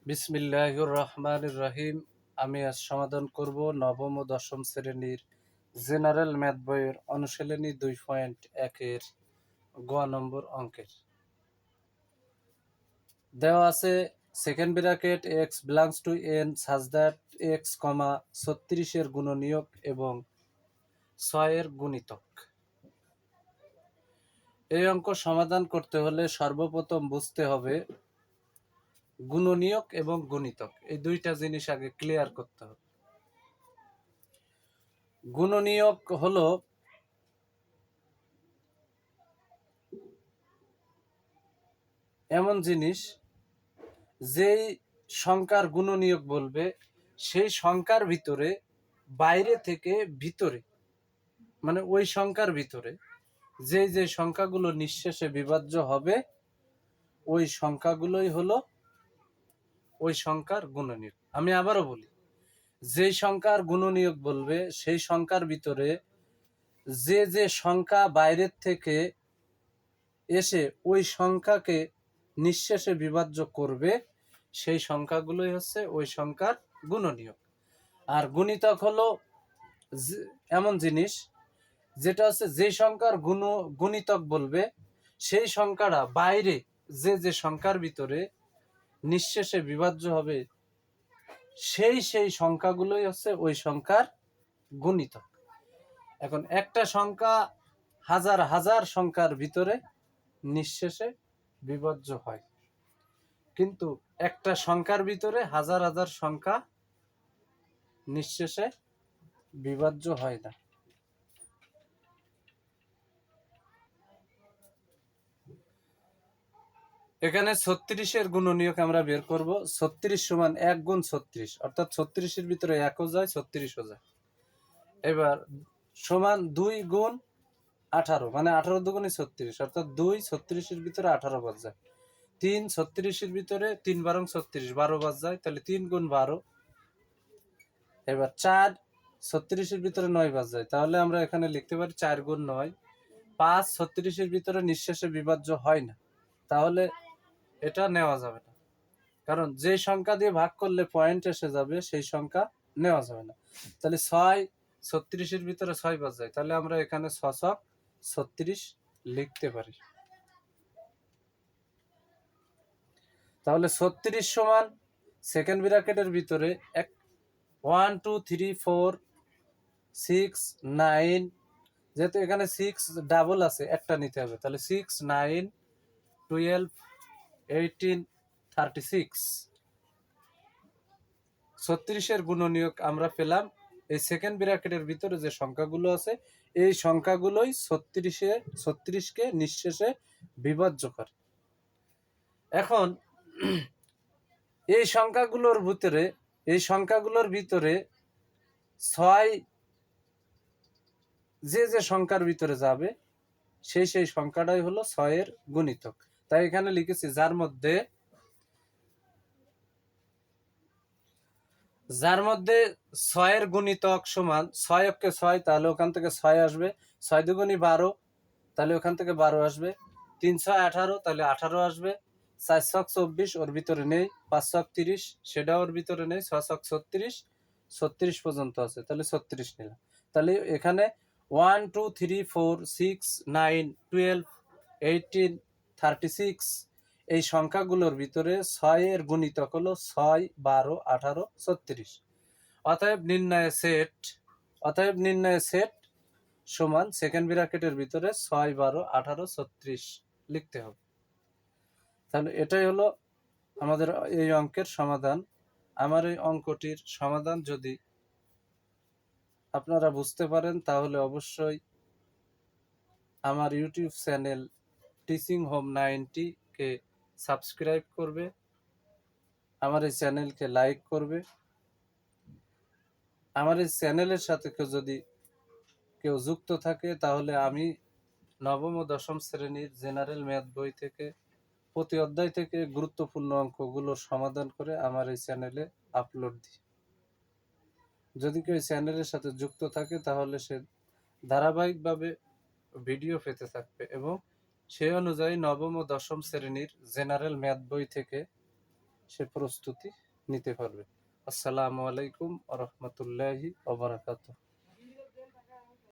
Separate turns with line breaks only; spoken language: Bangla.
বিসমিল্লাহির রহমানির রহিম। আমি আজ সমাধান করব নবম ও দশম শ্রেণীর জেনারেল ম্যাথ বইয়ের অনুশীলনী 2.1 এর গ নম্বর অঙ্কের। দেওয়া আছে second bracket x belongs to N such that x, 36 এর গুণনীয়ক এবং 6 এর গুণিতক। এই অঙ্ক সমাধান করতে হলে সর্বপ্রথম বুঝতে হবে গুণনীয়ক এবং গুণিতক, এই দুইটা জিনিস আগে ক্লিয়ার করতে হবে। গুণনীয়ক হলো এমন জিনিস যেই সংখ্যার গুণনীয়ক বলবে সেই সংখ্যার ভিতরে বাইরে থেকে ভিতরে, মানে ওই সংখ্যার ভিতরে যে সংখ্যাগুলো নিঃশেষে বিভাজ্য হবে ওই সংখ্যাগুলোই হলো ওই সংখ্যার গুণনীয়ক। আমি আবারও বলি, যেই সংখ্যার গুণনীয়ক বলবে সেই সংখ্যার ভিতরে যে সংখ্যা বাইরের থেকে এসে ওই সংখ্যাকে নিঃশেষে বিভাজ্য করবে সেই সংখ্যাগুলোই হচ্ছে ওই সংখ্যার গুণনীয়ক। আর গুণিতক হলো এমন জিনিস যেটা হচ্ছে যে সংখ্যার গুণিতক বলবে সেই সংখ্যাটা বাইরে যে সংখ্যার ভিতরে নিঃশেষে বিভাজ্য হবে সেই সংখ্যাগুলোই হচ্ছে ওই সংখ্যার গুণিতক। এখন একটা সংখ্যা হাজার হাজার সংখ্যার ভিতরে নিঃশেষে বিভাজ্য হয়, কিন্তু একটা সংখ্যার ভিতরে হাজার হাজার সংখ্যা নিঃশেষে বিভাজ্য হয় না। এখানে 36-এর গুণনীয়ক আমরা বের করব। 36 সমান 1 গুণ 36, অর্থাৎ 36-এর ভিতরে 1ও যায় 36ও যায়। এবার সমান 2 গুণ 18, মানে 18 দুগুণে 36, অর্থাৎ 2 36-এর ভিতরে 18 বাদ যায়। 3 36-এর ভিতরে 3 বারং 36, 12 বাদ যায়, তাহলে 3 গুণ 12। এবার 4 36-এর ভিতরে 9 বাদ যায়, তাহলে আমরা এখানে লিখতে পারি 4 গুণ 9। 5 36-এর ভিতরে নিঃশেষে বিভাজ্য হয় না, তাহলে এটা নেওয়া যাবে না, কারণ যে সংখ্যা দিয়ে ভাগ করলে পয়েন্ট এসে যাবে সেই সংখ্যা নেওয়া যাবে না। তাহলে 6 36-এর ভিতরে 6 বাদ যায়, তাহলে আমরা এখানে 6 36 লিখতে পারি। তাহলে 36 সমান সেকেন্ড ব্র্যাকেটের ভিতরে 1 2 3 4 6 9, যেহেতু এখানে 6 ডাবল আছে একটা নিতে হবে, তাহলে 6 9 12 18 36। 36-এর গুণনীয়ক আমরা পেলাম। এই সেকেন্ড ব্র্যাকেটের ভিতরে যে সংখ্যাগুলো আছে এই সংখ্যাগুলোই 36-কে নিঃশেষে বিভাজ্য করে। এখন এই সংখ্যাগুলোর ভিতরে 6 যে সংখ্যার ভিতরে যাবে সেই সংখ্যাটাই হলো 6-এর গুণিতক। তাই এখানে লিখেছি যার মধ্যে 6-এর গুণিতক সমান 6 অক্ষে 6, তাহলে ওখান থেকে 6 আসবে। 6 দুগুণী 12, তাহলে ওখান থেকে 12 আসবে। 3 6 18, তাহলে 18 আসবে। 4 ছক 24, ওর ভিতরে নেই। 5 ছক 30, সেটা ওর ভিতরে নেই। 6 ছক 36, 36 পর্যন্ত আছে, তাহলে 36 নিলাম। তাহলে এখানে 1 2 3 4 6 9 12 18 36 এই সংখ্যাগুলোর ভিতরে 6-এর গুণিতক হলো 6 12 18 36। অতএব নির্ণয় সেট সমান সেকেন্ড ব্র্যাকেটের ভিতরে 6 12 18 36 লিখতে হবে। তাহলে এটাই হলো আমাদের এই অঙ্কের সমাধান। আমার এই অঙ্কটির সমাধান যদি আপনারা বুঝতে পারেন তাহলে অবশ্যই আমার ইউটিউব চ্যানেল টিচিং হোম 90-কে সাবস্ক্রাইব করবে, আমার এই চ্যানেলকে লাইক করবে। আমার এই চ্যানেলের সাথে কেউ যুক্ত থাকে তাহলে আমি নবম ও দশম শ্রেণীর জেনারেল ম্যাথ বই থেকে প্রতি অধ্যায় থেকে গুরুত্বপূর্ণ অঙ্কগুলোর সমাধান করে আমার এই চ্যানেলে আপলোড দিই। যদি কেউ চ্যানেলের সাথে যুক্ত থাকে তাহলে সে ধারাবাহিকভাবে ভিডিও পেতে থাকবে এবং সেই অনুযায়ী নবম ও দশম শ্রেণীর জেনারেল ম্যাথ বই থেকে সে প্রস্তুতি নিতে পারবে। আসসালামু আলাইকুম ওয়া রাহমাতুল্লাহি ওয়া বারাকাতুহু।